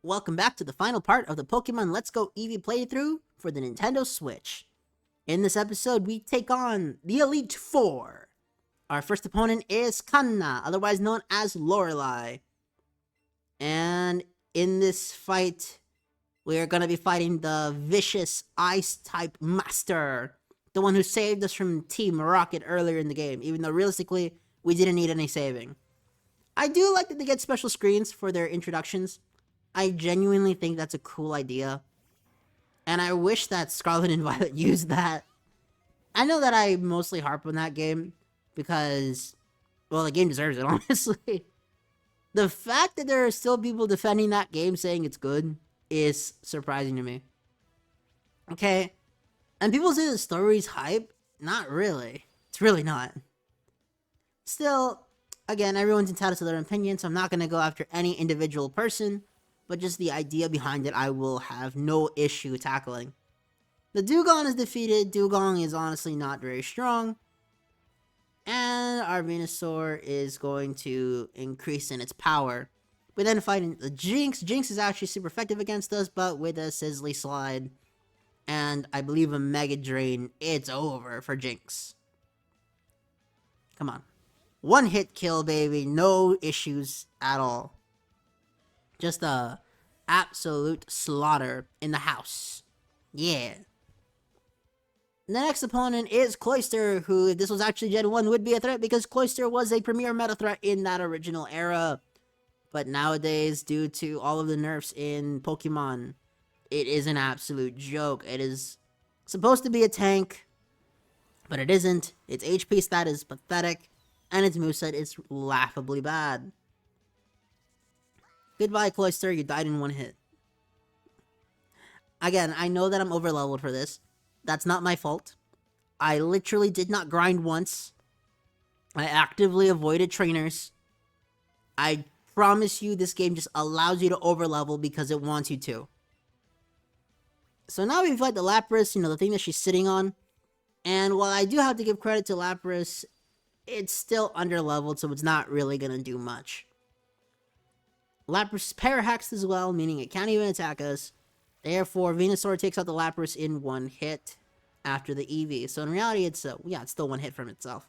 welcome back to the final part of the Pokemon Let's Go Eevee playthrough for the Nintendo Switch. In this episode, we take on the Elite Four. Our first opponent is Kanna, otherwise known as Lorelei. And in this fight, we are going to be fighting the vicious Ice-type Master, the one who saved us from Team Rocket earlier in the game, even though realistically, we didn't need any saving. I do like that they get special screens for their introductions. I genuinely think that's a cool idea. And I wish that Scarlet and Violet used that. I know that I mostly harp on that game because, well, the game deserves it, honestly. The fact that there are still people defending that game saying it's good is surprising to me. Okay? And people say the story's hype. Not really. It's really not. Still, again, everyone's entitled to their opinion, so I'm not going to go after any individual person, but just the idea behind it I will have no issue tackling. The Dugong is defeated. Dugong is honestly not very strong. And our Venusaur is going to increase in its power. We then fighting the Jinx. Jinx is actually super effective against us, but with a Sizzly Slide and I believe a Mega Drain, it's over for Jinx. Come on. One hit kill, baby. No issues at all. Just a absolute slaughter in the house. Yeah. The next opponent is Cloyster, who, if this was actually Gen 1, would be a threat because Cloyster was a premier meta threat in that original era. But nowadays, due to all of the nerfs in Pokemon, it is an absolute joke. It is supposed to be a tank, but it isn't. Its HP stat is pathetic, and its moveset is laughably bad. Goodbye, Cloyster, you died in one hit. Again, I know that I'm overleveled for this. That's not my fault. I literally did not grind once. I actively avoided trainers. I promise you this game just allows you to overlevel because it wants you to. So now we fight the Lapras, the thing that she's sitting on. And while I do have to give credit to Lapras, it's still underleveled, so it's not really going to do much. Lapras is parahaxed as well, meaning it can't even attack us. Therefore, Venusaur takes out the Lapras in one hit after the Eevee. So in reality, it's still one hit from itself.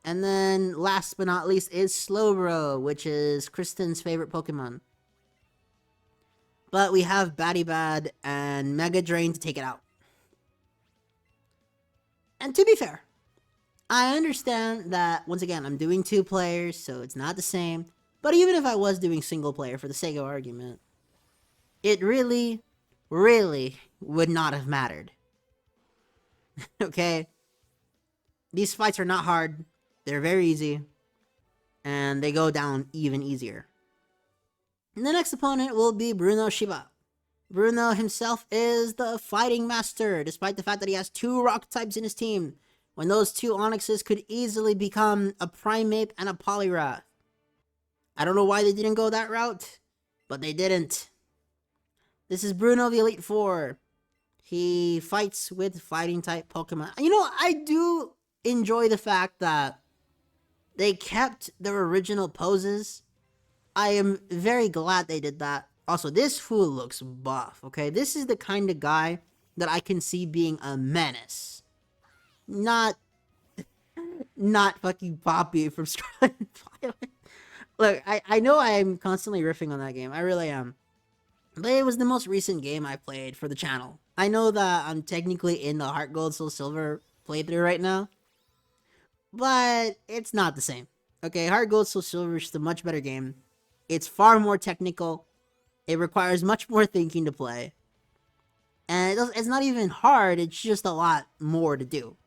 And then, last but not least, is Slowbro, which is Kristen's favorite Pokemon. But we have Batty and Mega Drain to take it out. And to be fair, I understand that, once again, I'm doing 2 players, so it's not the same. But even if I was doing single player, for the sake of argument, it really, really would not have mattered. Okay? These fights are not hard. They're very easy. And they go down even easier. And the next opponent will be Bruno Shiba. Bruno himself is the fighting master, despite the fact that he has 2 rock types in his team, when those 2 Onyxes could easily become a Primeape and a Poliwrath. I don't know why they didn't go that route, but they didn't. This is Bruno, the Elite Four. He fights with fighting-type Pokemon. I do enjoy the fact that they kept their original poses. I am very glad they did that. Also, this fool looks buff, okay? This is the kind of guy that I can see being a menace. Not fucking Poppy from Scarlet and Violet. Look, I know I'm constantly riffing on that game. I really am. But it was the most recent game I played for the channel. I know that I'm technically in the Heart Gold Soul Silver playthrough right now. But it's not the same. Okay, Heart Gold Soul Silver is just a much better game. It's far more technical. It requires much more thinking to play. And it's not even hard, it's just a lot more to do.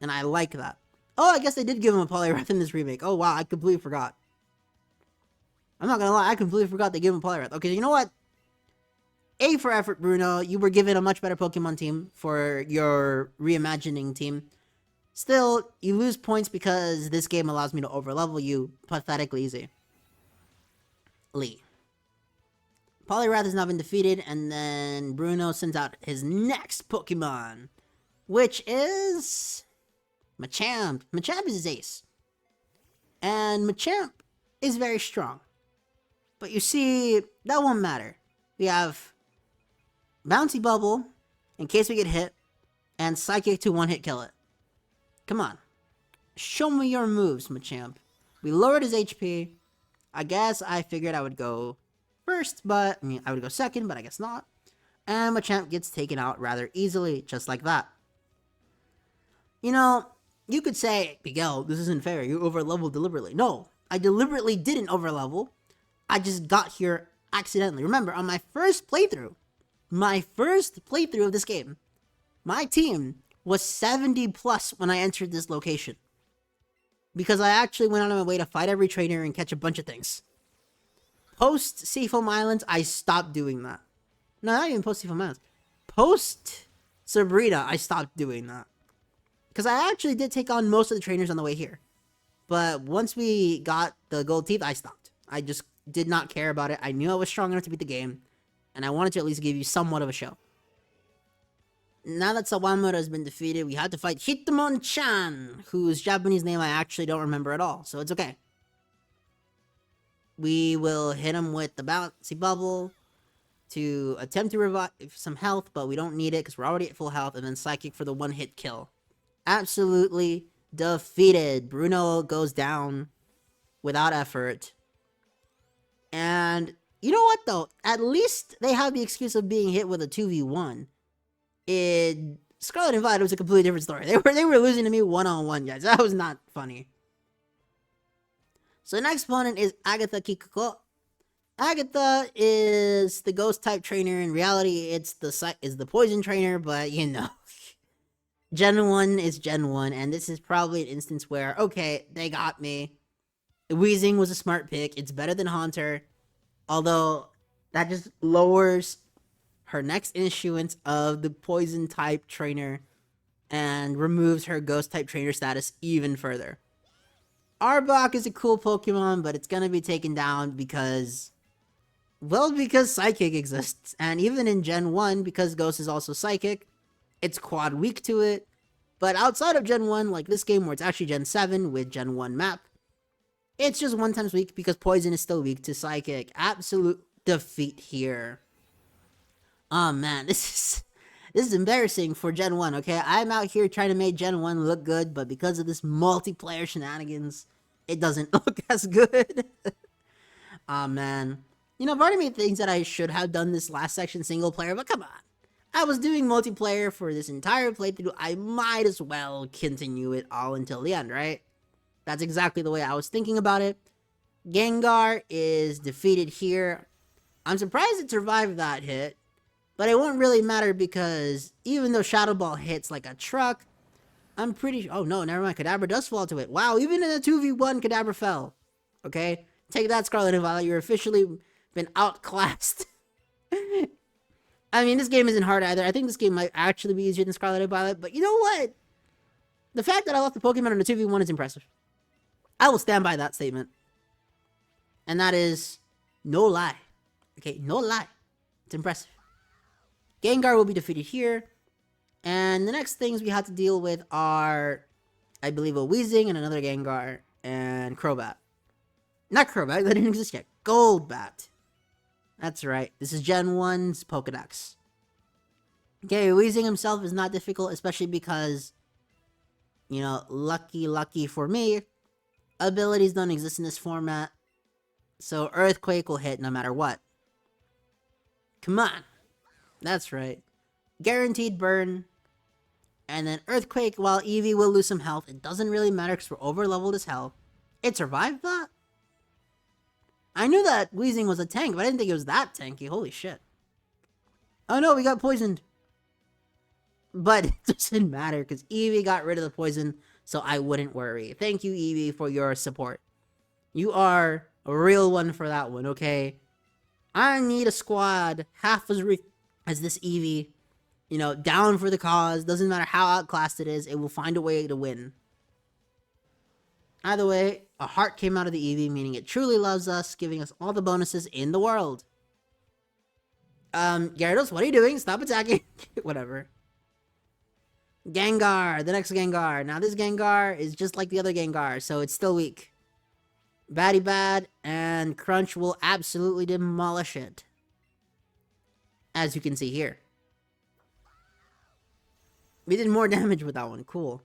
And I like that. Oh, I guess they did give him a Poliwrath in this remake. Oh wow, I completely forgot. I'm not gonna lie, I completely forgot they gave him a Poliwrath. Okay, you know what? A for effort, Bruno. You were given a much better Pokemon team for your reimagining team. Still, you lose points because this game allows me to overlevel you pathetically easy. Lee. Poliwrath has now been defeated, and then Bruno sends out his next Pokemon, which is Machamp. Machamp is his ace. And Machamp is very strong. But you see, that won't matter. We have Bouncy Bubble, in case we get hit, and Psychic to one-hit kill it. Come on. Show me your moves, Machamp. We lowered his HP. I guess I figured I would go first, but... I would go second, but I guess not. And Machamp gets taken out rather easily, just like that. You know, you could say, Miguel, this isn't fair. You overleveled deliberately. No, I deliberately didn't overlevel. I just got here accidentally. Remember, on my first playthrough of this game, my team was 70 plus when I entered this location. Because I actually went out of my way to fight every trainer and catch a bunch of things. Post Seafoam Islands, I stopped doing that. No, not even post Seafoam Islands. Post Sabrina, I stopped doing that. Because I actually did take on most of the trainers on the way here. But once we got the gold teeth, I stopped. I just did not care about it. I knew I was strong enough to beat the game. And I wanted to at least give you somewhat of a show. Now that Sawamura has been defeated, we had to fight Hitamon-chan, whose Japanese name I actually don't remember at all. So it's okay. We will hit him with the Bouncy Bubble to attempt to revive some health, but we don't need it because we're already at full health. And then Psychic for the one-hit kill. Absolutely defeated. Bruno goes down without effort. And you know what, though? At least they have the excuse of being hit with a 2v1. In Scarlet and Violet, it was a completely different story. They were losing to me one-on-one, guys. That was not funny. So the next opponent is Agatha Kikuko. Agatha is the ghost-type trainer. In reality, it's the poison trainer, but you know. Gen 1 is Gen 1, and this is probably an instance where, okay, they got me. Weezing was a smart pick. It's better than Haunter. Although, that just lowers her next issuance of the poison-type trainer and removes her ghost-type trainer status even further. Arbok is a cool Pokemon, but it's gonna be taken down because... well, because Psychic exists. And even in Gen 1, because Ghost is also Psychic, it's quad weak to it. But outside of Gen 1, like this game where it's actually Gen 7 with Gen 1 map, it's just 1 times weak because Poison is still weak to Psychic. Absolute defeat here. Oh man, this is embarrassing for Gen 1, okay? I'm out here trying to make Gen 1 look good, but because of this multiplayer shenanigans, it doesn't look as good. Oh man. You know, part of me thinks that I should have done this last section single player, but come on. I was doing multiplayer for this entire playthrough. I might as well continue it all until the end, right? That's exactly the way I was thinking about it. Gengar is defeated here. I'm surprised it survived that hit, but it won't really matter because even though Shadow Ball hits like a truck, I'm pretty... oh no, never mind. Kadabra does fall to it. Wow, even in a 2v1, Kadabra fell. Okay? Take that, Scarlet and Violet. You're officially been outclassed. I mean, this game isn't hard either. I think this game might actually be easier than Scarlet and Violet, but you know what? The fact that I left the Pokemon in a 2v1 is impressive. I will stand by that statement. And that is no lie. Okay, no lie. It's impressive. Gengar will be defeated here. And the next things we have to deal with are, I believe, a Weezing and another Gengar and Crobat. Not Crobat, that didn't exist yet. Goldbat. That's right. This is Gen 1's Pokedex. Okay, Weezing himself is not difficult, especially because, you know, lucky for me, abilities don't exist in this format. So Earthquake will hit no matter what. Come on. That's right. Guaranteed burn. And then Earthquake, while Eevee will lose some health, it doesn't really matter because we're over-leveled as hell. It survived that? I knew that Weezing was a tank, but I didn't think it was that tanky. Holy shit. Oh no, we got poisoned. But it doesn't matter because Eevee got rid of the poison, so I wouldn't worry. Thank you, Eevee, for your support. You are a real one for that one, okay? I need a squad half as this Eevee. You know, down for the cause. Doesn't matter how outclassed it is, it will find a way to win. Either way, a heart came out of the Eevee, meaning it truly loves us, giving us all the bonuses in the world. Gyarados, what are you doing? Stop attacking. Whatever. Gengar, the next Gengar. Now this Gengar is just like the other Gengar, so it's still weak. Batty Bad and Crunch will absolutely demolish it. As you can see here. We did more damage with that one. Cool.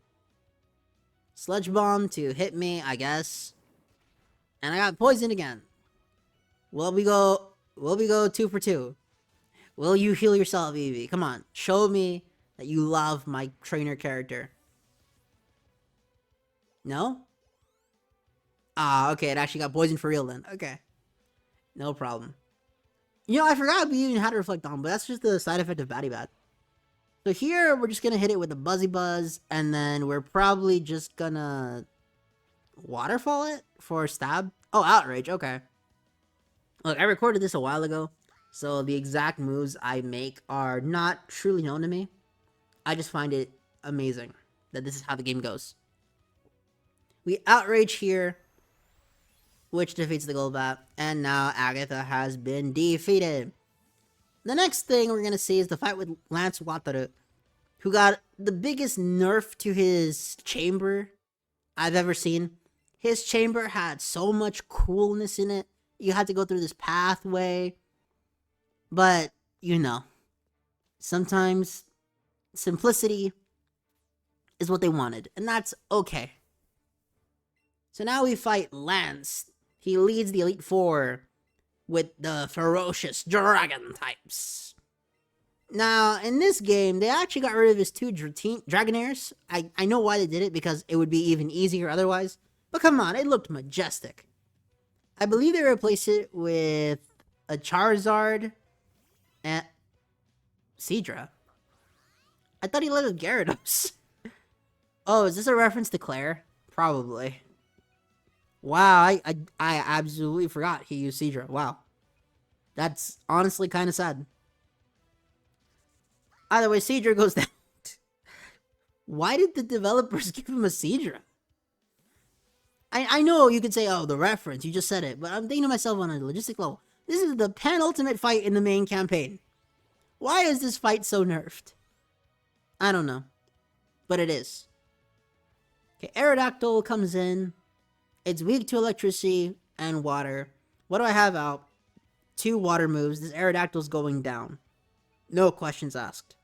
Sludge Bomb to hit me, I guess. And I got poisoned again. Will we go 2 for 2? Will you heal yourself, Eevee? Come on. Show me that you love my trainer character. No? Ah, okay. It actually got poisoned for real then. Okay. No problem. You know, I forgot we even had to reflect on, but that's just the side effect of Batty Bat. So here, we're just gonna hit it with a Buzzy Buzz, and then we're probably just gonna waterfall it for a stab. Oh, Outrage. Okay. Look, I recorded this a while ago, so the exact moves I make are not truly known to me. I just find it amazing that this is how the game goes. We Outrage here, which defeats the Golbat, and now Agatha has been defeated. The next thing we're gonna see is the fight with Lance Wataru, who got the biggest nerf to his chamber I've ever seen. His chamber had so much coolness in it. You had to go through this pathway. But, you know, sometimes simplicity is what they wanted, and that's okay. So now we fight Lance. He leads the Elite Four with the ferocious dragon types. Now, in this game, they actually got rid of his 2 Dragonaires. I know why they did it, because it would be even easier otherwise. But come on, it looked majestic. I believe they replaced it with a Charizard and Seadra. I thought he led with Gyarados. Oh, is this a reference to Claire? Probably. Wow, I absolutely forgot he used Seadra. Wow. That's honestly kind of sad. Either way, Seadra goes down. Why did the developers give him a Seadra? I know you could say, oh, the reference, you just said it, but I'm thinking to myself on a logistic level. This is the penultimate fight in the main campaign. Why is this fight so nerfed? I don't know. But it is. Okay, Aerodactyl comes in. It's weak to electricity and water. What do I have out? 2 water moves. This Aerodactyl's going down. No questions asked.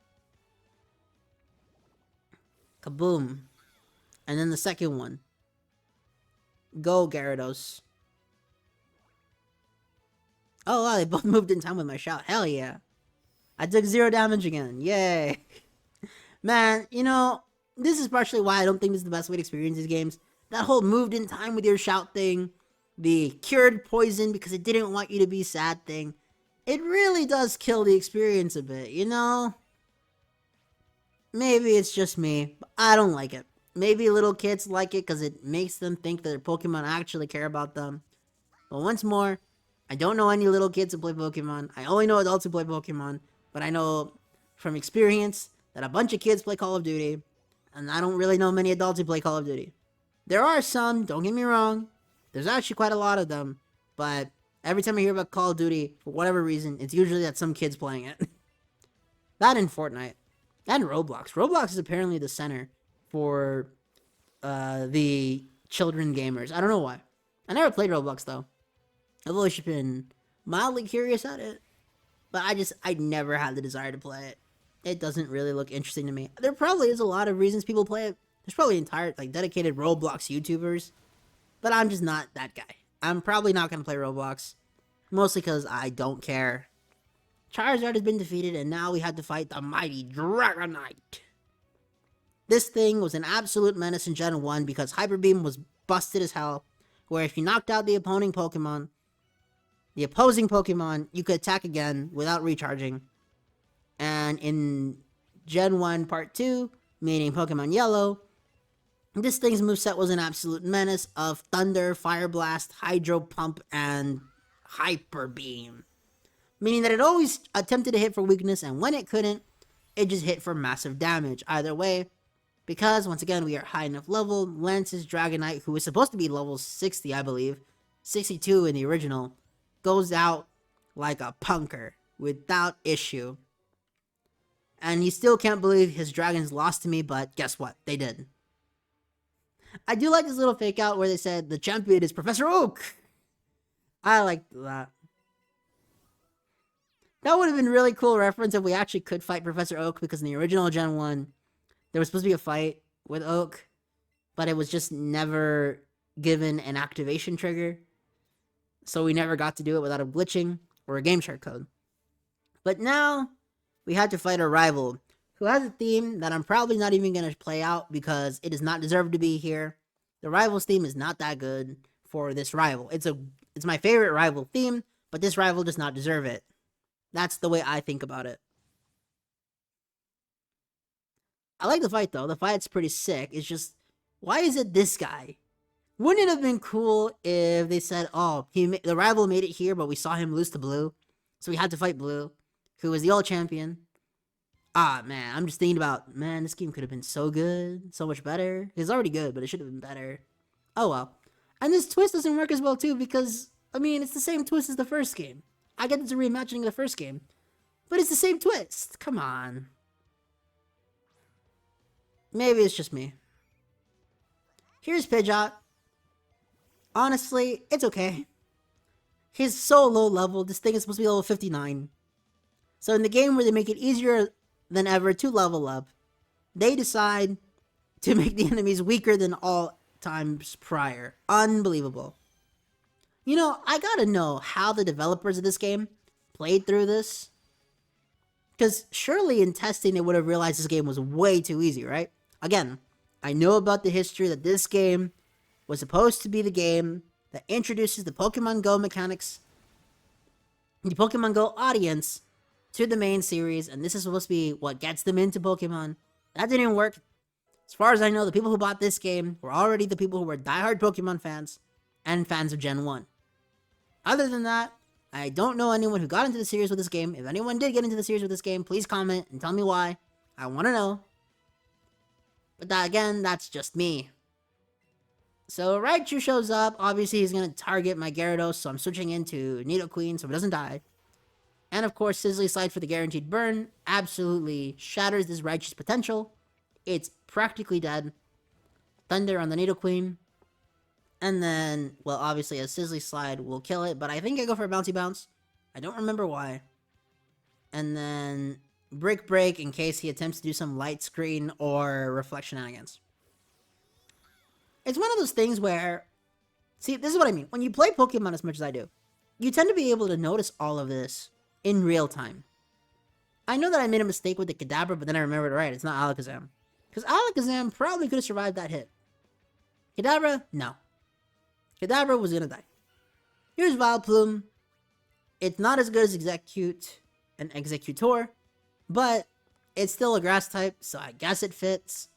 Kaboom. And then the second one. Go, Gyarados. Oh, wow, they both moved in time with my shout. Hell yeah. I took 0 damage again. Yay. Man, you know, this is partially why I don't think this is the best way to experience these games. That whole moved in time with your shout thing, the cured poison because it didn't want you to be sad thing, it really does kill the experience a bit, you know? Maybe it's just me, but I don't like it. Maybe little kids like it because it makes them think that their Pokemon actually care about them. But once more, I don't know any little kids who play Pokemon. I only know adults who play Pokemon. But I know from experience that a bunch of kids play Call of Duty. And I don't really know many adults who play Call of Duty. There are some, don't get me wrong. There's actually quite a lot of them. But every time I hear about Call of Duty, for whatever reason, it's usually that some kid's playing it. That and Fortnite. And Roblox. Roblox is apparently the center for the children gamers. I don't know why. I never played Roblox though. I've always been mildly curious at it. But I never had the desire to play it. It doesn't really look interesting to me. There probably is a lot of reasons people play it. There's probably entire, like, dedicated Roblox YouTubers. But I'm just not that guy. I'm probably not going to play Roblox. Mostly because I don't care. Charizard has been defeated, and now we have to fight the mighty Dragonite. This thing was an absolute menace in Gen 1 because Hyper Beam was busted as hell, where if you knocked out the opposing Pokemon, you could attack again without recharging. And in Gen 1 Part 2, meaning Pokemon Yellow, this thing's moveset was an absolute menace of Thunder, Fire Blast, Hydro Pump, and Hyper Beam. Meaning that it always attempted to hit for weakness, and when it couldn't, it just hit for massive damage. Either way, because, once again, we are high enough level, Lance's Dragonite, who is supposed to be level 60, I believe, 62 in the original, goes out like a punker, without issue. And he still can't believe his dragons lost to me, but guess what? They did. I do like this little fake out where they said the champion is Professor Oak. I like that. That would have been really cool reference if we actually could fight Professor Oak, because in the original Gen 1, there was supposed to be a fight with Oak, but it was just never given an activation trigger. So we never got to do it without a glitching or a game share code. But now, we had to fight a rival who has a theme that I'm probably not even going to play out because it does not deserve to be here. The rival's theme is not that good for this rival. It's my favorite rival theme, but this rival does not deserve it. That's the way I think about it. I like the fight, though. The fight's pretty sick. It's just, why is it this guy? Wouldn't it have been cool if they said, oh, the rival made it here, but we saw him lose to Blue, so we had to fight Blue, who was the old champion. Ah, man, I'm just thinking about, man, this game could have been so good, so much better. It's already good, but it should have been better. Oh, well. And this twist doesn't work as well, too, because, I mean, it's the same twist as the first game. I get it's a reimagining of the first game, but it's the same twist. Come on. Maybe it's just me. Here's Pidgeot. Honestly, it's okay. He's so low level. This thing is supposed to be level 59. So in the game where they make it easier than ever to level up, they decide to make the enemies weaker than all times prior. Unbelievable. You know, I gotta know how the developers of this game played through this. Because surely in testing they would have realized this game was way too easy, right? Again, I know about the history that this game was supposed to be the game that introduces the Pokemon Go mechanics, the Pokemon Go audience, to the main series, and this is supposed to be what gets them into Pokemon. That didn't work. As far as I know, the people who bought this game were already the people who were diehard Pokemon fans and fans of Gen 1. Other than that, I don't know anyone who got into the series with this game. If anyone did get into the series with this game, please comment and tell me why. I want to know. But that, again, that's just me. So Raichu shows up. Obviously, he's going to target my Gyarados, so I'm switching into Nidoqueen so it doesn't die. And of course, Sizzly Slide for the guaranteed burn absolutely shatters this Raichu's potential. It's practically dead. Thunder on the Nidoqueen. And then, well, obviously a Sizzly Slide will kill it, but I think I go for a Bouncy Bounce. I don't remember why. And then Brick Break in case he attempts to do some light screen or reflection shenanigans. It's one of those things where, see, this is what I mean. When you play Pokemon as much as I do, you tend to be able to notice all of this in real time. I know that I made a mistake with the Kadabra, but then I remembered, right, it's not Alakazam. Because Alakazam probably could have survived that hit. Kadabra, no. Kadabra was gonna die. Here's Vileplume. It's not as good as Execute and Executor, but it's still a grass type, so I guess it fits.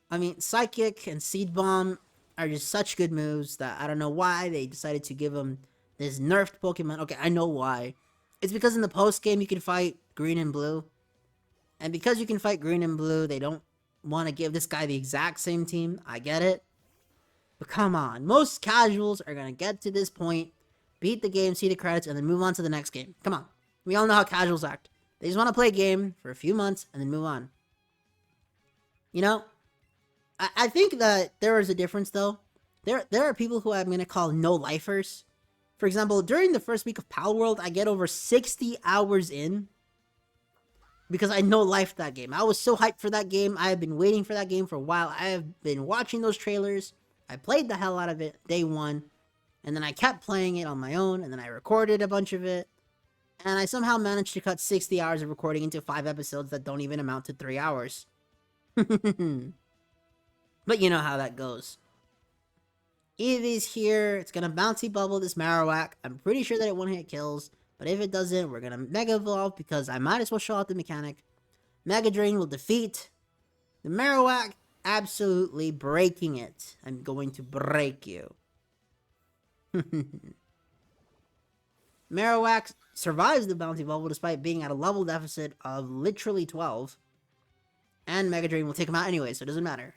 I mean, Psychic and Seed Bomb are just such good moves that I don't know why they decided to give him this nerfed Pokemon. Okay, I know why. It's because in the post game you can fight Green and Blue. And because you can fight Green and Blue, they don't want to give this guy the exact same team. I get it. But come on, most casuals are going to get to this point, beat the game, see the credits, and then move on to the next game. Come on. We all know how casuals act. They just want to play a game for a few months and then move on. You know, I think that there is a difference, though. There are people who I'm going to call no-lifers. For example, during the first week of Pal World, I get over 60 hours in because I no-lifed that game. I was so hyped for that game. I have been waiting for that game for a while. I have been watching those trailers. I played the hell out of it day one, and then I kept playing it on my own, and then I recorded a bunch of it, and I somehow managed to cut 60 hours of recording into 5 episodes that don't even amount to 3 hours. But you know how that goes. Eevee's here. It's gonna bouncy bubble this Marowak. I'm pretty sure that it one-hit kills, but if it doesn't, we're gonna Mega Evolve because I might as well show out the mechanic. Mega Drain will defeat the Marowak, absolutely breaking it. I'm going to break you. Marowak survives the bouncy bubble despite being at a level deficit of literally 12. And Mega Drain will take him out anyway, so it doesn't matter.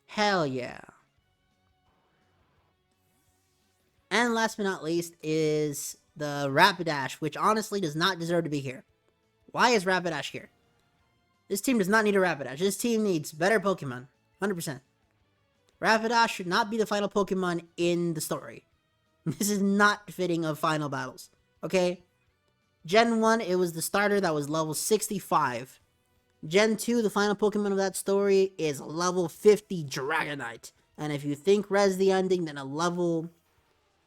Hell yeah. And last but not least is the Rapidash, which honestly does not deserve to be here. Why is Rapidash here? This team does not need a Rapidash. This team needs better Pokemon. 100%. Rapidash should not be the final Pokemon in the story. This is not fitting of final battles. Okay? Gen 1, it was the starter that was level 65. Gen 2, the final Pokemon of that story, is level 50 Dragonite. And if you think Res the ending, then a level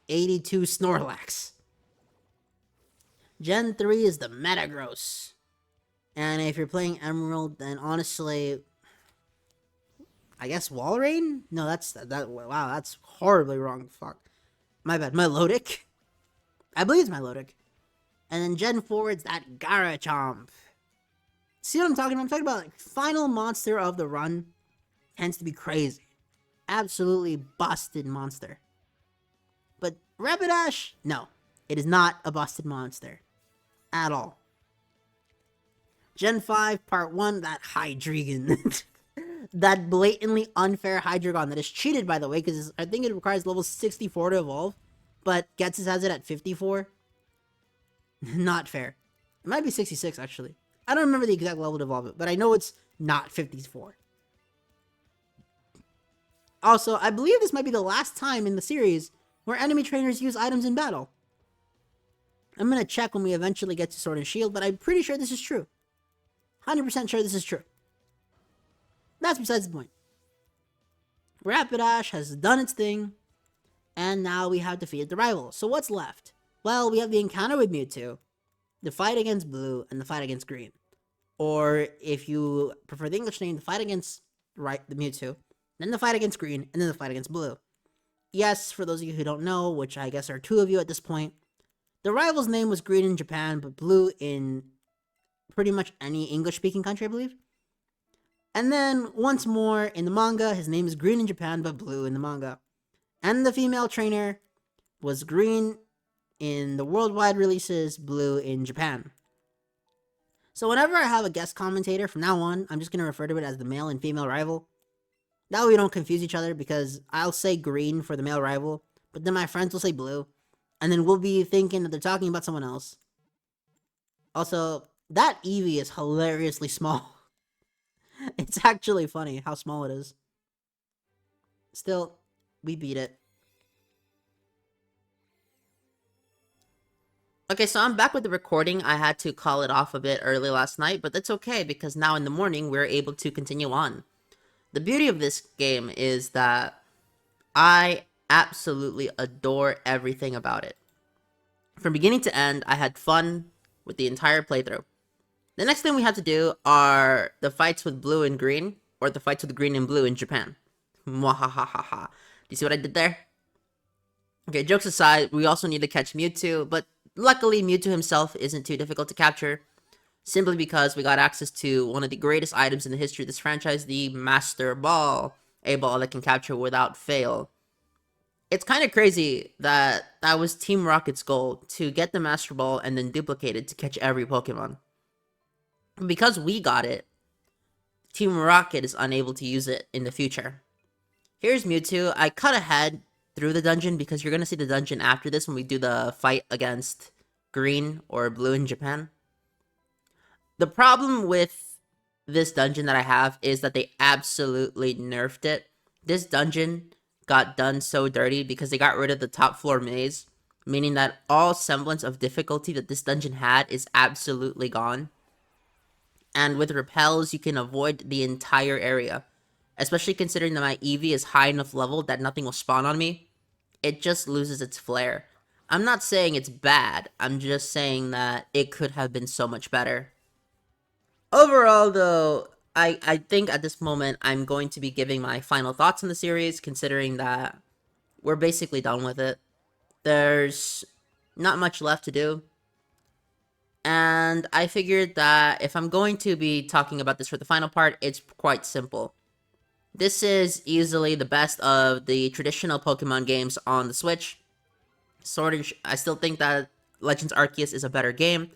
82 Snorlax. Gen 3 is the Metagross. And if you're playing Emerald, then honestly, I guess Walrein? No, wow, that's horribly wrong. Fuck. My bad. Milotic? I believe it's Milotic. And then Gen 4, it's that Garachomp. See what I'm talking about? I'm talking about, like, final monster of the run tends to be crazy. Absolutely busted monster. But Rapidash, no. It is not a busted monster. At all. Gen 5, Part 1, that Hydreigon. That blatantly unfair Hydreigon that is cheated, by the way, because I think it requires level 64 to evolve, but Getsus has it at 54. Not fair. It might be 66, actually. I don't remember the exact level to evolve it, but I know it's not 54. Also, I believe this might be the last time in the series where enemy trainers use items in battle. I'm gonna check when we eventually get to Sword and Shield, but I'm pretty sure this is true. 100% sure this is true. That's besides the point. Rapidash has done its thing, and now we have defeated the rival. So what's left? Well, we have the encounter with Mewtwo, the fight against Blue, and the fight against Green. Or, if you prefer the English name, the fight against the Mewtwo, then the fight against Green, and then the fight against Blue. Yes, for those of you who don't know, which I guess are 2 of you at this point, the rival's name was Green in Japan, but Blue in pretty much any English-speaking country, I believe. And then, once more, in the manga, his name is Green in Japan, but Blue in the manga. And the female trainer was Green in the worldwide releases, Blue in Japan. So whenever I have a guest commentator, from now on, I'm just going to refer to it as the male and female rival. That way we don't confuse each other, because I'll say Green for the male rival, but then my friends will say Blue, and then we'll be thinking that they're talking about someone else. Also, that Eevee is hilariously small. It's actually funny how small it is. Still, we beat it. Okay, so I'm back with the recording. I had to call it off a bit early last night, but that's okay because now in the morning we're able to continue on. The beauty of this game is that I absolutely adore everything about it. From beginning to end, I had fun with the entire playthrough. The next thing we have to do are the fights with Blue and Green, or the fights with Green and Blue in Japan. Mwahahaha. Do you see what I did there? Okay, jokes aside, we also need to catch Mewtwo, but luckily Mewtwo himself isn't too difficult to capture, simply because we got access to one of the greatest items in the history of this franchise, the Master Ball, a ball that can capture without fail. It's kind of crazy that that was Team Rocket's goal, to get the Master Ball and then duplicate it to catch every Pokemon. Because we got it, Team Rocket is unable to use it in the future. Here's Mewtwo. I cut ahead through the dungeon because you're going to see the dungeon after this when we do the fight against Green or Blue in Japan. The problem with this dungeon that I have is that they absolutely nerfed it. This dungeon got done so dirty because they got rid of the top floor maze, meaning that all semblance of difficulty that this dungeon had is absolutely gone. And with repels, you can avoid the entire area. Especially considering that my Eevee is high enough level that nothing will spawn on me. It just loses its flair. I'm not saying it's bad, I'm just saying that it could have been so much better. Overall, though, I think at this moment I'm going to be giving my final thoughts on the series, considering that we're basically done with it. There's not much left to do. And I figured that if I'm going to be talking about this for the final part, it's quite simple. This is easily the best of the traditional Pokemon games on the Switch. I still think that Legends Arceus is a better game,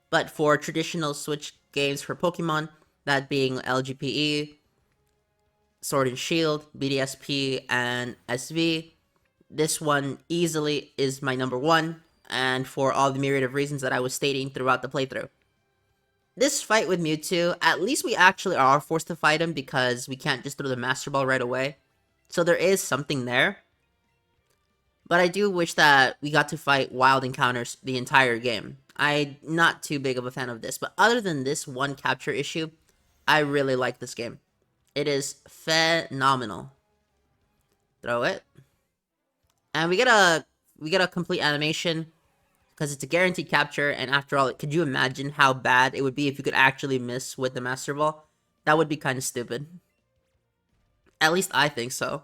but for traditional Switch games for Pokemon, that being LGPE, Sword and Shield, BDSP, and SV, this one easily is my number 1, and for all the myriad of reasons that I was stating throughout the playthrough. This fight with Mewtwo, at least we actually are forced to fight him because we can't just throw the Master Ball right away. So there is something there. But I do wish that we got to fight wild encounters the entire game. I'm not too big of a fan of this, but other than this one capture issue, I really like this game. It is phenomenal. Throw it. And we get a complete animation because it's a guaranteed capture, and after all, could you imagine how bad it would be if you could actually miss with the Master Ball? That would be kind of stupid. At least I think so.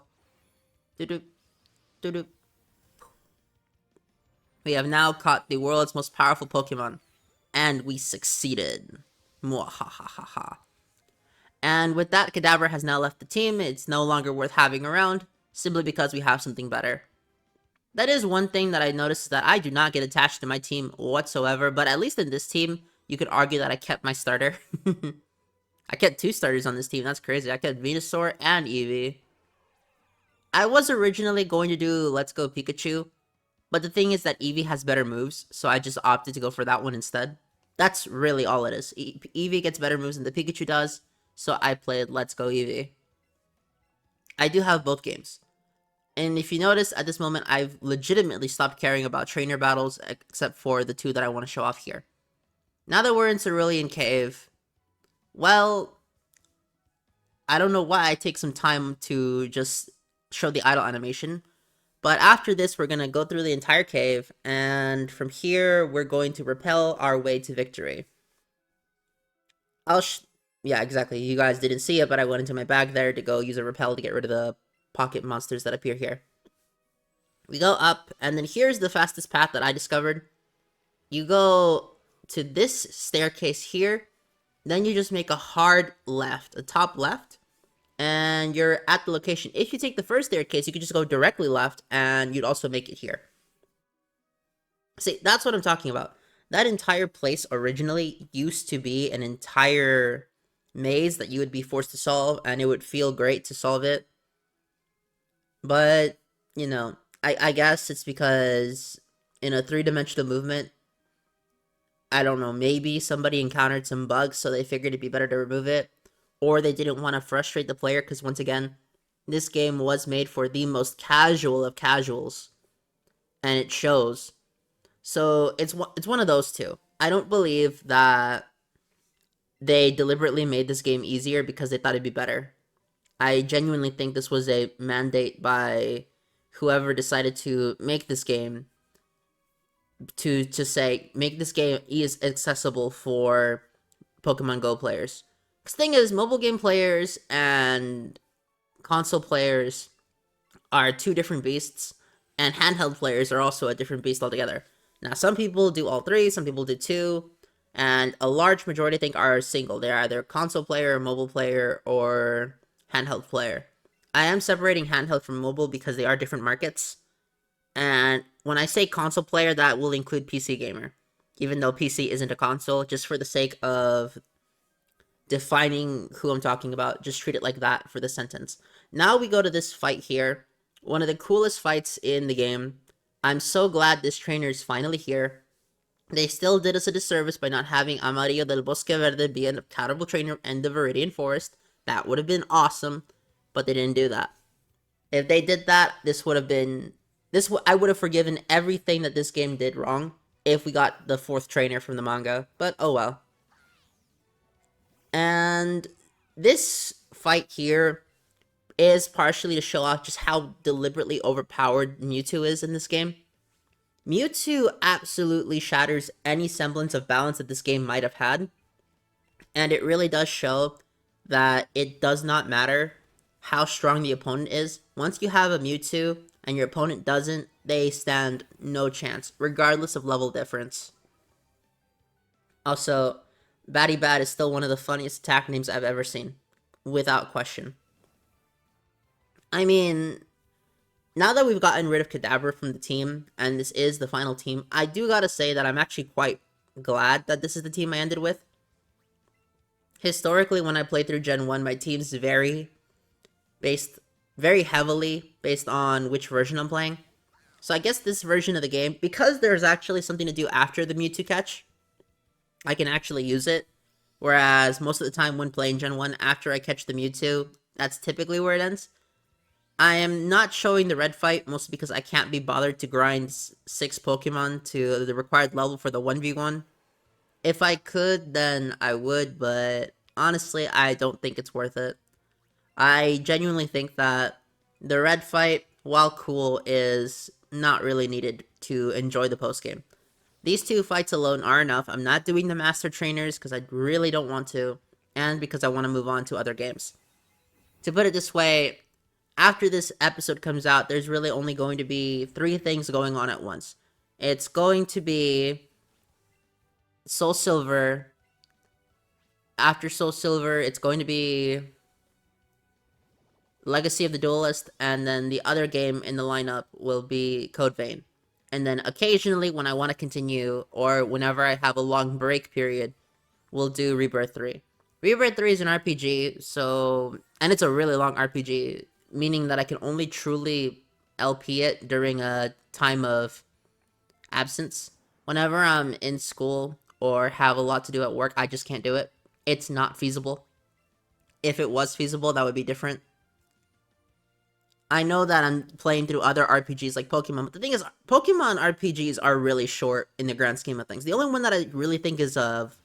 Doo-doo. Doo-doo. We have now caught the world's most powerful Pokemon, and we succeeded. Mwahahaha. And with that, Kadabra has now left the team. It's no longer worth having around, simply because we have something better. That is one thing that I noticed, is that I do not get attached to my team whatsoever, but at least in this team, you could argue that I kept my starter. I kept 2 starters on this team, that's crazy. I kept Venusaur and Eevee. I was originally going to do Let's Go Pikachu, but the thing is that Eevee has better moves, so I just opted to go for that one instead. That's really all it is. Eevee gets better moves than the Pikachu does, so I played Let's Go Eevee. I do have both games. And if you notice, at this moment, I've legitimately stopped caring about trainer battles, except for the 2 that I want to show off here. Now that we're in Cerulean Cave, well, I don't know why I take some time to just show the idle animation. But after this, we're going to go through the entire cave, and from here, we're going to repel our way to victory. Yeah, exactly. You guys didn't see it, but I went into my bag there to go use a repel to get rid of the pocket monsters that appear here. We go up, and then here's the fastest path that I discovered. You go to this staircase here, then you just make a hard left, a top left, and you're at the location. If you take the first staircase, you could just go directly left, and you'd also make it here. See, that's what I'm talking about. That entire place originally used to be an entire maze that you would be forced to solve, and it would feel great to solve it. But, you know, I guess it's because in a 3-dimensional movement, I don't know, maybe somebody encountered some bugs, so they figured it'd be better to remove it. Or they didn't want to frustrate the player, because once again, this game was made for the most casual of casuals. And it shows. So, it's one of those two. I don't believe that they deliberately made this game easier because they thought it'd be better. I genuinely think this was a mandate by whoever decided to make this game to say, make this game as accessible for Pokemon Go players. Because the thing is, mobile game players and console players are 2 different beasts, and handheld players are also a different beast altogether. Now, some people do all 3, some people do 2, and a large majority, I think, are single. They're either console player, mobile player, or handheld player. I am separating handheld from mobile because they are different markets. And when I say console player, that will include PC gamer. Even though PC isn't a console, just for the sake of defining who I'm talking about, just treat it like that for the sentence. Now we go to this fight here. One of the coolest fights in the game. I'm so glad this trainer is finally here. They still did us a disservice by not having Amarillo del Bosque Verde be a terrible trainer in the Viridian Forest. That would have been awesome, but they didn't do that. If they did that, this would have been... I would have forgiven everything that this game did wrong if we got the 4th trainer from the manga, but oh well. And this fight here is partially to show off just how deliberately overpowered Mewtwo is in this game. Mewtwo absolutely shatters any semblance of balance that this game might have had, and it really does show that it does not matter how strong the opponent is. Once you have a Mewtwo and your opponent doesn't, they stand no chance, regardless of level difference. Also, Batty Bat is still one of the funniest attack names I've ever seen, without question. I mean, now that we've gotten rid of Kadabra from the team, and this is the final team, I do gotta say that I'm actually quite glad that this is the team I ended with. Historically, when I played through Gen 1, my teams vary very heavily based on which version I'm playing. So I guess this version of the game, because there's actually something to do after the Mewtwo catch, I can actually use it. Whereas most of the time when playing Gen 1, after I catch the Mewtwo, that's typically where it ends. I am not showing the red fight, mostly because I can't be bothered to grind 6 Pokemon to the required level for the 1v1. If I could, then I would, but honestly, I don't think it's worth it. I genuinely think that the red fight, while cool, is not really needed to enjoy the postgame. These 2 fights alone are enough. I'm not doing the master trainers because I really don't want to, and because I want to move on to other games. To put it this way, after this episode comes out, there's really only going to be 3 things going on at once. It's going to be Soul Silver. After Soul Silver, it's going to be Legacy of the Duelist, and then the other game in the lineup will be Code Vein. And then occasionally, when I want to continue, or whenever I have a long break period, we'll do Rebirth 3. Rebirth 3 is an RPG, so... and it's a really long RPG, meaning that I can only truly LP it during a time of absence. Whenever I'm in school or have a lot to do at work, I just can't do it. It's not feasible. If it was feasible, that would be different. I know that I'm playing through other RPGs like Pokemon, but the thing is, Pokemon RPGs are really short in the grand scheme of things. The only one that I really think is of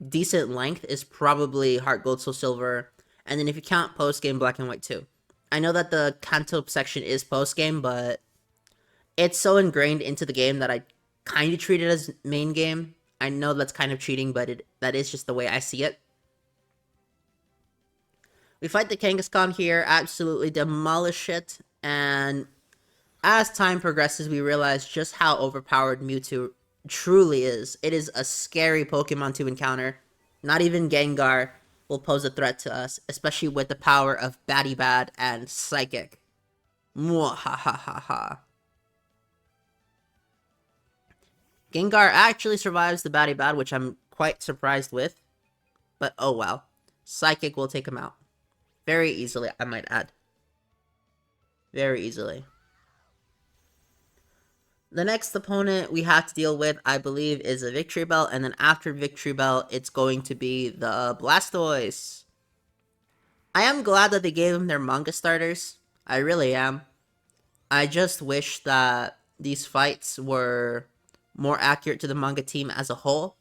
decent length is probably Heart Gold, Soul Silver, and then if you count post-game, Black and White 2. I know that the Kanto section is post-game, but it's so ingrained into the game that I kind of treat it as main game. I know that's kind of cheating, but that is just the way I see it. We fight the Kangaskhan here, absolutely demolish it, and as time progresses, we realize just how overpowered Mewtwo truly is. It is a scary Pokemon to encounter. Not even Gengar will pose a threat to us, especially with the power of Batty Bad and Psychic. Mwahahaha. Gengar actually survives the Batty Bad, which I'm quite surprised with. But oh well. Psychic will take him out. Very easily, I might add. Very easily. The next opponent we have to deal with, I believe, is a Victory Bell, and then after Victory Bell, it's going to be the Blastoise. I am glad that they gave them their manga starters. I really am. I just wish that these fights were more accurate to the manga team as a whole.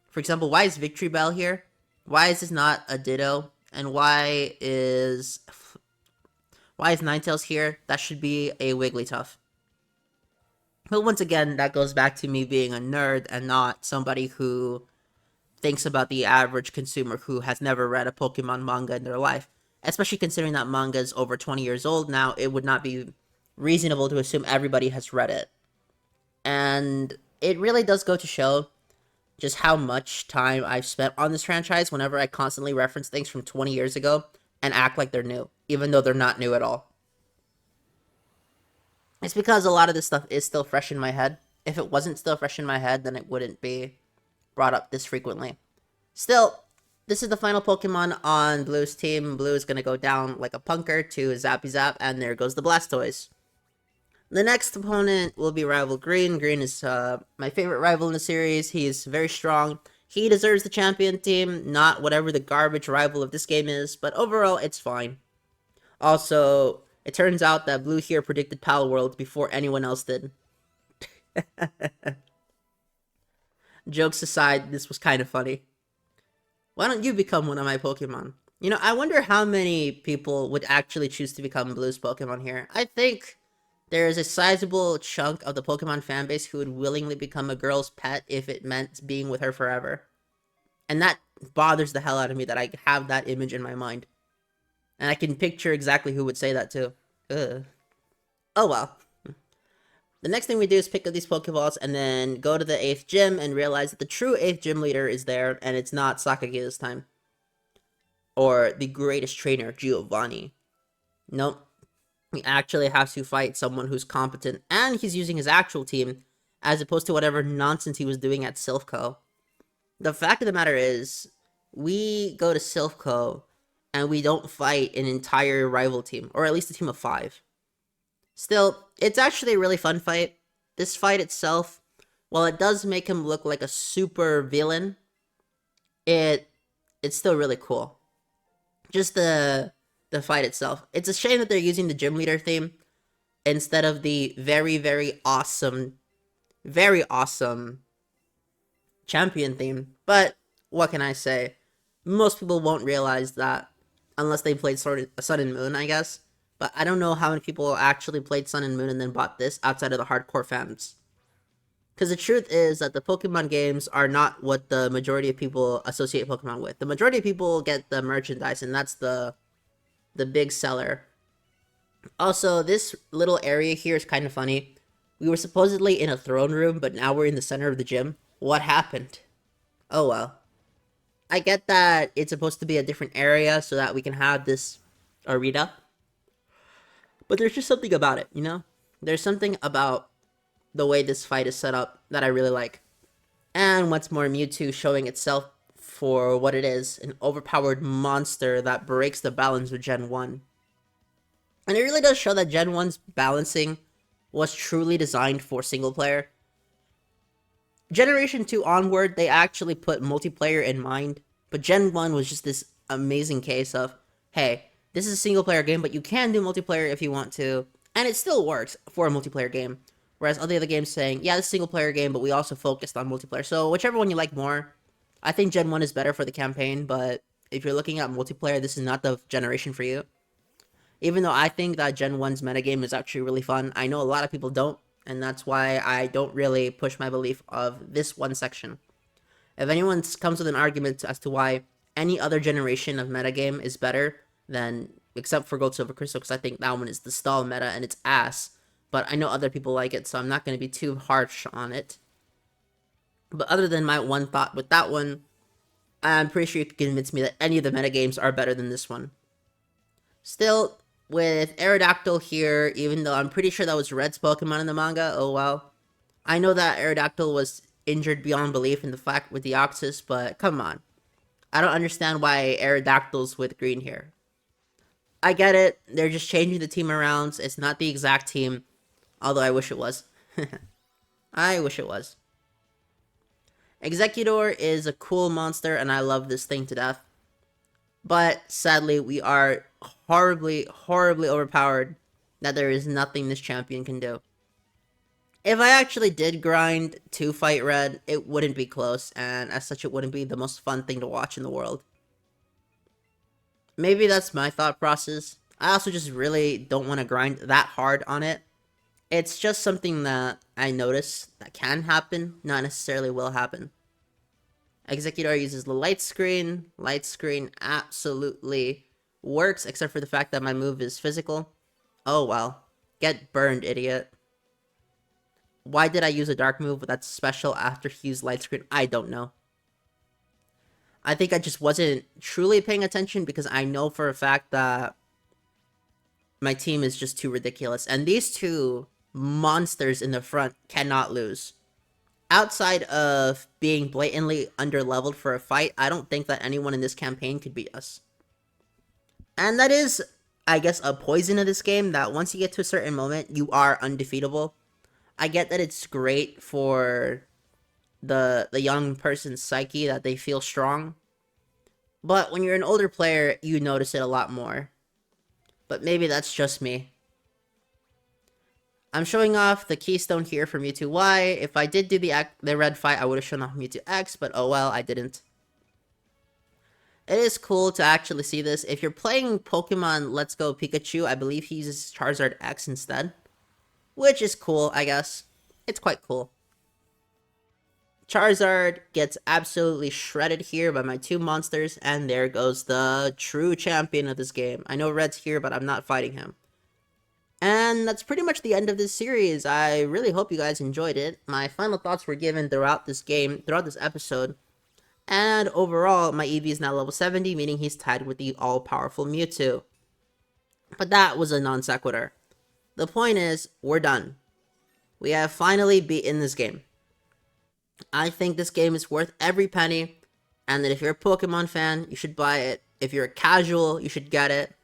For example, why is Victory Bell here? Why is this not a Ditto? And why is Ninetales here? That should be a Wigglytuff. But once again, that goes back to me being a nerd and not somebody who thinks about the average consumer who has never read a Pokemon manga in their life. Especially considering that manga is over 20 years old now, it would not be reasonable to assume everybody has read it. And it really does go to show just how much time I've spent on this franchise whenever I constantly reference things from 20 years ago and act like they're new, even though they're not new at all. It's because a lot of this stuff is still fresh in my head. If it wasn't still fresh in my head, then it wouldn't be brought up this frequently. Still, this is the final Pokemon on Blue's team. Blue is going to go down like a punker to Zappy Zap, and there goes the Blastoise. The next opponent will be Rival Green. Green is my favorite rival in the series. He is very strong. He deserves the champion team, not whatever the garbage rival of this game is, but overall, it's fine. Also, it turns out that Blue here predicted Pal World before anyone else did. Jokes aside, this was kind of funny. Why don't you become one of my Pokemon? You know, I wonder how many people would actually choose to become Blue's Pokemon here. I think there is a sizable chunk of the Pokemon fanbase who would willingly become a girl's pet if it meant being with her forever. And that bothers the hell out of me that I have that image in my mind. And I can picture exactly who would say that too. Ugh. Oh well. The next thing we do is pick up these Pokeballs and then go to the 8th gym and realize that the true 8th gym leader is there, and it's not Sakagi this time. Or the greatest trainer, Giovanni. Nope. We actually have to fight someone who's competent, and he's using his actual team, as opposed to whatever nonsense he was doing at Silphco. The fact of the matter is, we go to Silphco, and we don't fight an entire rival team, or at least a team of 5. Still, it's actually a really fun fight. This fight itself, while it does make him look like a super villain, it's still really cool. Just the the fight itself. It's a shame that they're using the gym leader theme instead of the very, very awesome champion theme. But what can I say? Most people won't realize that unless they played Sun and Moon, I guess. But I don't know how many people actually played Sun and Moon and then bought this outside of the hardcore fans. Because the truth is that the Pokemon games are not what the majority of people associate Pokemon with. The majority of people get the merchandise, and that's the big seller. Also, this little area here is kind of funny. We were supposedly in a throne room, but now we're in the center of the gym. What happened? Oh well. I get that it's supposed to be a different area so that we can have this arena. But there's just something about it, you know? There's something about the way this fight is set up that I really like. And what's more, Mewtwo showing itself for what it is, an overpowered monster that breaks the balance of Gen 1. And it really does show that Gen 1's balancing was truly designed for single player. Generation 2 onward, they actually put multiplayer in mind, but Gen 1 was just this amazing case of, hey, this is a single player game, but you can do multiplayer if you want to, and it still works for a multiplayer game. Whereas other games saying, yeah, this is a single player game, but we also focused on multiplayer. So whichever one you like more, I think Gen 1 is better for the campaign, but if you're looking at multiplayer, this is not the generation for you. Even though I think that Gen 1's metagame is actually really fun, I know a lot of people don't, and that's why I don't really push my belief of this one section. If anyone comes with an argument as to why any other generation of metagame is better than, except for Gold, Silver, Crystal, because I think that one is the stall meta and it's ass, but I know other people like it, so I'm not going to be too harsh on it. But other than my one thought with that one, I'm pretty sure you can convince me that any of the metagames are better than this one. Still, with Aerodactyl here, even though I'm pretty sure that was Red's Pokemon in the manga, oh well. I know that Aerodactyl was injured beyond belief in the fact with the Deoxys, but come on. I don't understand why Aerodactyl's with green here. I get it, they're just changing the team around, it's not the exact team, although I wish it was. I wish it was. Executor is a cool monster, and I love this thing to death. But, sadly, we are horribly overpowered that there is nothing this champion can do. If I actually did grind to fight Red, it wouldn't be close, and as such it wouldn't be the most fun thing to watch in the world. Maybe that's my thought process. I also just really don't want to grind that hard on it. It's just something that I notice that can happen, not necessarily will happen. Executor uses the light screen. Light screen absolutely works, except for the fact that my move is physical. Oh well. Get burned, idiot. Why did I use a dark move that's special after he used light screen? I don't know. I think I just wasn't truly paying attention because I know for a fact that my team is just too ridiculous. And these two monsters in the front cannot lose. Outside of being blatantly underleveled for a fight, I don't think that anyone in this campaign could beat us. And that is, I guess, a poison of this game, that once you get to a certain moment, you are undefeatable. I get that it's great for the young person's psyche, that they feel strong. But when you're an older player, you notice it a lot more. But maybe that's just me. I'm showing off the keystone here for Mewtwo Y. If I did do the red fight, I would have shown off Mewtwo X, but oh well, I didn't. It is cool to actually see this. If you're playing Pokemon Let's Go Pikachu, I believe he uses Charizard X instead. Which is cool, I guess. It's quite cool. Charizard gets absolutely shredded here by my two monsters, and there goes the true champion of this game. I know Red's here, but I'm not fighting him. And that's pretty much the end of this series. I really hope you guys enjoyed it. My final thoughts were given throughout this game, throughout this episode. And overall, my Eevee is now level 70, meaning he's tied with the all-powerful Mewtwo. But that was a non sequitur. The point is, we're done. We have finally beaten this game. I think this game is worth every penny, and that if you're a Pokemon fan, you should buy it. If you're a casual, you should get it.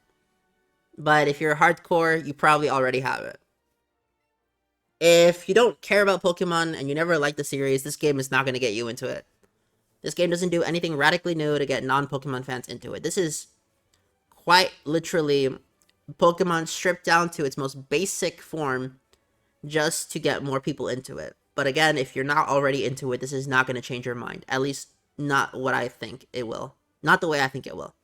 But if you're a hardcore, you probably already have it. If you don't care about Pokemon and you never liked the series, this game is not going to get you into it. This game doesn't do anything radically new to get non-Pokemon fans into it. This is quite literally Pokemon stripped down to its most basic form just to get more people into it. But again, if you're not already into it, this is not going to change your mind. At least not what I think it will. Not the way I think it will.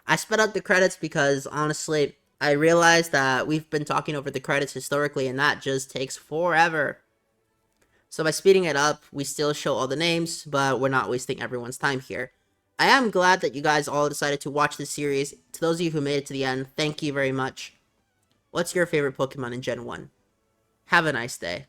I sped up the credits because, honestly, I realized that we've been talking over the credits historically, and that just takes forever. So by speeding it up, we still show all the names, but we're not wasting everyone's time here. I am glad that you guys all decided to watch this series. To those of you who made it to the end, thank you very much. What's your favorite Pokemon in Gen 1? Have a nice day.